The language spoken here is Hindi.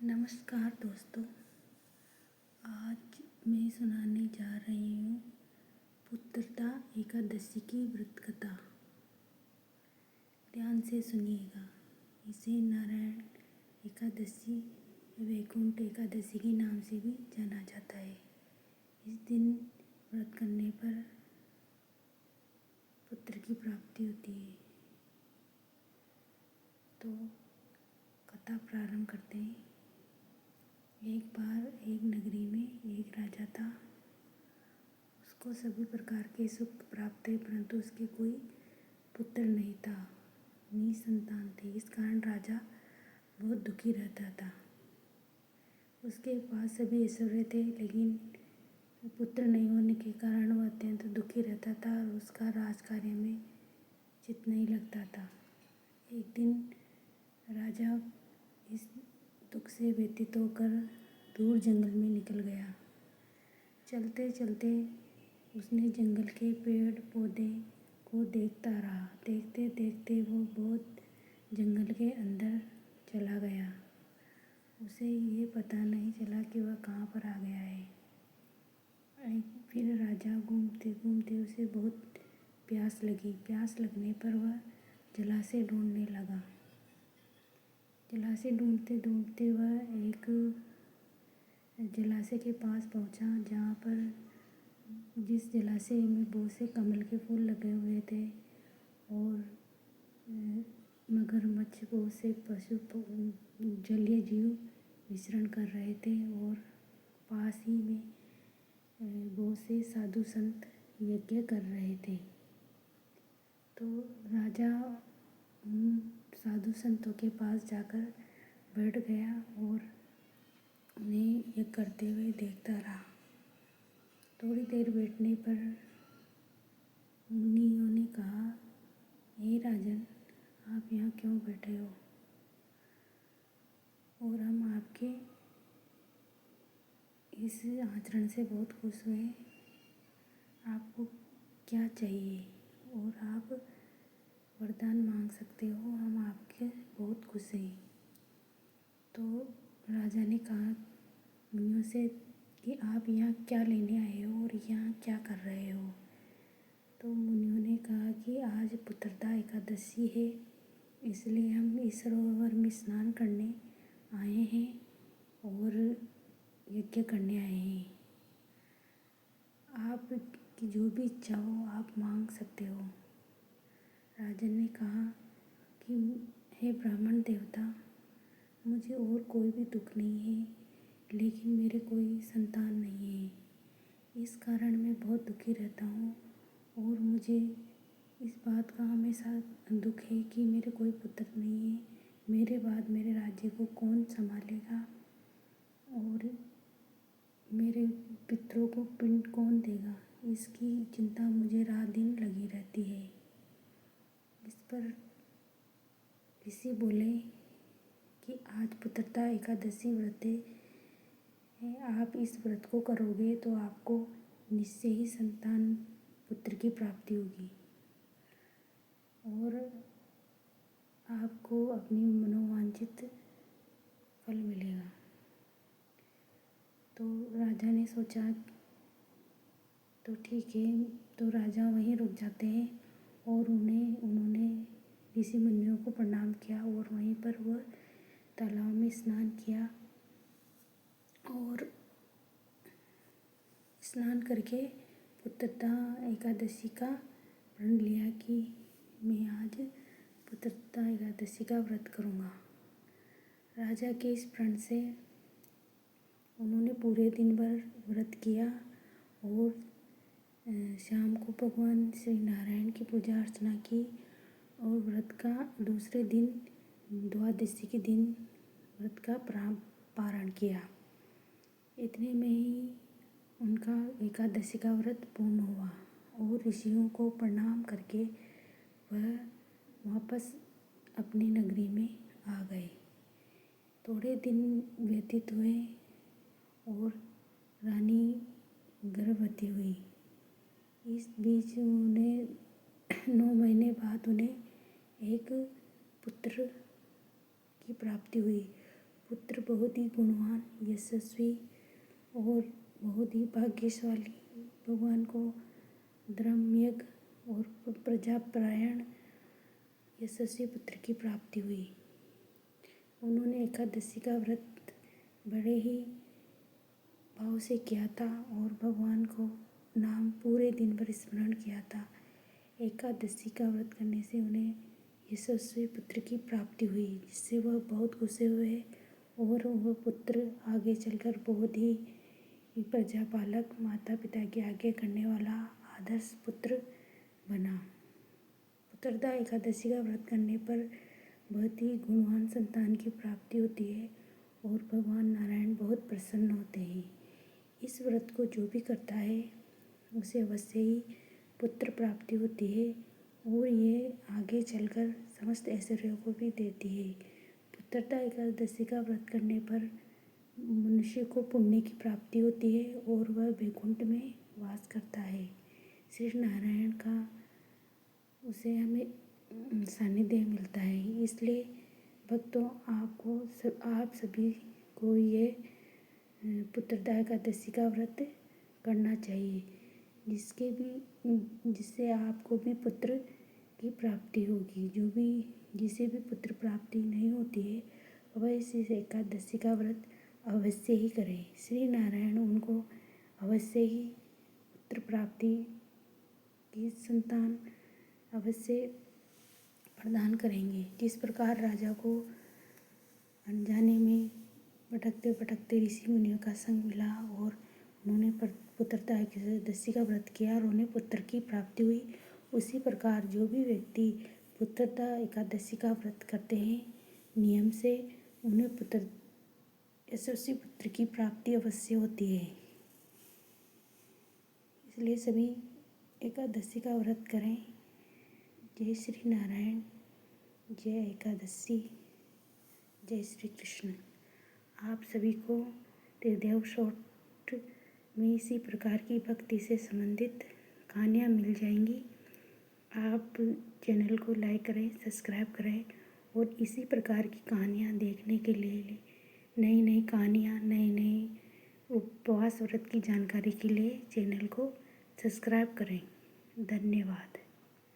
नमस्कार दोस्तों। आज मैं सुनाने जा रही हूँ पुत्रदा एकादशी की व्रत कथा। ध्यान से सुनिएगा। इसे नारायण एकादशी, वैकुंठ एकादशी के नाम से भी जाना जाता है। इस दिन व्रत करने पर पुत्र की प्राप्ति होती है। तो कथा प्रारंभ करते हैं। एक बार एक नगरी में एक राजा था। उसको सभी प्रकार के सुख प्राप्त थे, परंतु उसके कोई पुत्र नहीं था, निसंतान थे। इस कारण राजा बहुत दुखी रहता था। उसके पास सभी ऐश्वर्य थे, लेकिन पुत्र नहीं होने के कारण वह अत्यंत दुखी रहता था और उसका राजकार्य में चित्त नहीं लगता था। एक दिन राजा इस दुख से व्यतीत होकर दूर जंगल में निकल गया। चलते चलते उसने जंगल के पेड़ पौधे को देखता रहा। देखते देखते वो बहुत जंगल के अंदर चला गया। उसे ये पता नहीं चला कि वह कहाँ पर आ गया है। फिर राजा घूमते घूमते उसे बहुत प्यास लगी। प्यास लगने पर वह जलाशय ढूंढने लगा। जलाशय ढूंढते ढूंढते वह एक जलाशय के पास पहुंचा, जहाँ पर जिस जलाशय में बहुत से कमल के फूल लगे हुए थे और मगरमच्छ, बहुत से पशु जलीय जीव विचरण कर रहे थे और पास ही में बहुत से साधु संत यज्ञ कर रहे थे। तो राजा उन साधु संतों के पास जाकर बैठ गया और उन्हें यज्ञ करते हुए देखता रहा। थोड़ी देर बैठने पर मुनियों ने कहा, हे राजन, आप यहाँ क्यों बैठे हो? और हम आपके इस आचरण से बहुत खुश हुए। आपको क्या चाहिए और आप वरदान मांग सकते हो, हम आपके बहुत खुश हैं। तो राजा ने कहा मुनियों से कि आप यहाँ क्या लेने आए हो और यहाँ क्या कर रहे हो? तो मुनियों ने कहा कि आज पुत्रदा एकादशी है, इसलिए हम इस सरोवर में स्नान करने आए हैं और यज्ञ करने आए हैं। आप की जो भी इच्छा हो आप मांग सकते हो। राजन ने कहा कि हे ब्राह्मण देवता, मुझे और कोई भी दुख नहीं है, लेकिन मेरे कोई संतान नहीं है। इस कारण मैं बहुत दुखी रहता हूँ और मुझे इस बात का हमेशा दुख है कि मेरे कोई पुत्र नहीं है। मेरे बाद मेरे राज्य को कौन संभालेगा और मेरे पितरों को पिंड कौन देगा, इसकी चिंता मुझे रात दिन लगी रहती है। इस पर ऋषि बोले कि आज पुत्रदा एकादशी व्रत है, आप इस व्रत को करोगे तो आपको निश्चय ही संतान पुत्र की प्राप्ति होगी और आपको अपनी मनोवांछित फल मिलेगा। तो राजा ने सोचा तो ठीक है। तो राजा वहीं रुक जाते हैं और उन्होंने ऋषि मुनियों को प्रणाम किया और वहीं पर वह तालाब में स्नान किया और स्नान करके पुत्रदा एकादशी का प्रण लिया कि मैं आज पुत्रदा एकादशी का व्रत करूँगा। राजा के इस प्रण से उन्होंने पूरे दिन भर व्रत किया और शाम को भगवान श्री नारायण की पूजा अर्चना की और व्रत का दूसरे दिन द्वादशी के दिन व्रत का पारण किया। इतने में ही उनका एकादशी का व्रत पूर्ण हुआ और ऋषियों को प्रणाम करके वह वापस अपनी नगरी में आ गए। थोड़े दिन व्यतीत हुए और रानी गर्भवती हुई। इस बीच उन्हें 9 महीने बाद उन्हें एक पुत्र की प्राप्ति हुई। पुत्र बहुत ही गुणवान, यशस्वी और बहुत ही भाग्यशाली, भगवान को धर्मयज्ञ और प्रजापरायण यशस्वी पुत्र की प्राप्ति हुई। उन्होंने एकादशी का व्रत बड़े ही भाव से किया था और भगवान को नाम पूरे दिन भर स्मरण किया था। एकादशी का व्रत करने से उन्हें यशस्वी पुत्र की प्राप्ति हुई, जिससे वह बहुत खुश हुए और वह पुत्र आगे चलकर बहुत ही प्रजापालक, माता पिता की आज्ञा करने वाला आदर्श पुत्र बना। पुत्रदा एकादशी का व्रत करने पर बहुत ही गुणवान संतान की प्राप्ति होती है और भगवान नारायण बहुत प्रसन्न होते हैं। इस व्रत को जो भी करता है उसे अवश्य ही पुत्र प्राप्ति होती है और ये आगे चलकर समस्त ऐश्वर्यों को भी देती है। पुत्रदा एकादशी का व्रत करने पर मनुष्य को पुण्य की प्राप्ति होती है और वह वैकुंठ में वास करता है। श्री नारायण का उसे हमें सानिध्य मिलता है। इसलिए भक्तों, आप सभी को ये पुत्रदा एकादशी का व्रत करना चाहिए, जिससे आपको भी पुत्र की प्राप्ति होगी। जिसे भी पुत्र प्राप्ति नहीं होती है वह इस एकादशी का व्रत अवश्य ही करें। श्री नारायण उनको अवश्य ही पुत्र प्राप्ति की संतान अवश्य प्रदान करेंगे। जिस प्रकार राजा को अनजाने में भटकते भटकते ऋषि मुनियों का संग मिला और उन्होंने पुत्रदा एकादशी का व्रत किया और उन्हें पुत्र की प्राप्ति हुई, उसी प्रकार जो भी व्यक्ति पुत्रदा एकादशी का व्रत करते हैं नियम से, उन्हें यशस्वी पुत्र की प्राप्ति अवश्य होती है। इसलिए सभी एकादशी का व्रत करें। जय श्री नारायण, जय एकादशी, जय श्री कृष्ण। आप सभी को त्रिदेव शॉर्ट में इसी प्रकार की भक्ति से संबंधित कहानियाँ मिल जाएंगी। आप चैनल को लाइक करें, सब्सक्राइब करें और इसी प्रकार की कहानियाँ देखने के लिए, नई नई कहानियाँ, नए उपवास व्रत की जानकारी के लिए चैनल को सब्सक्राइब करें। धन्यवाद।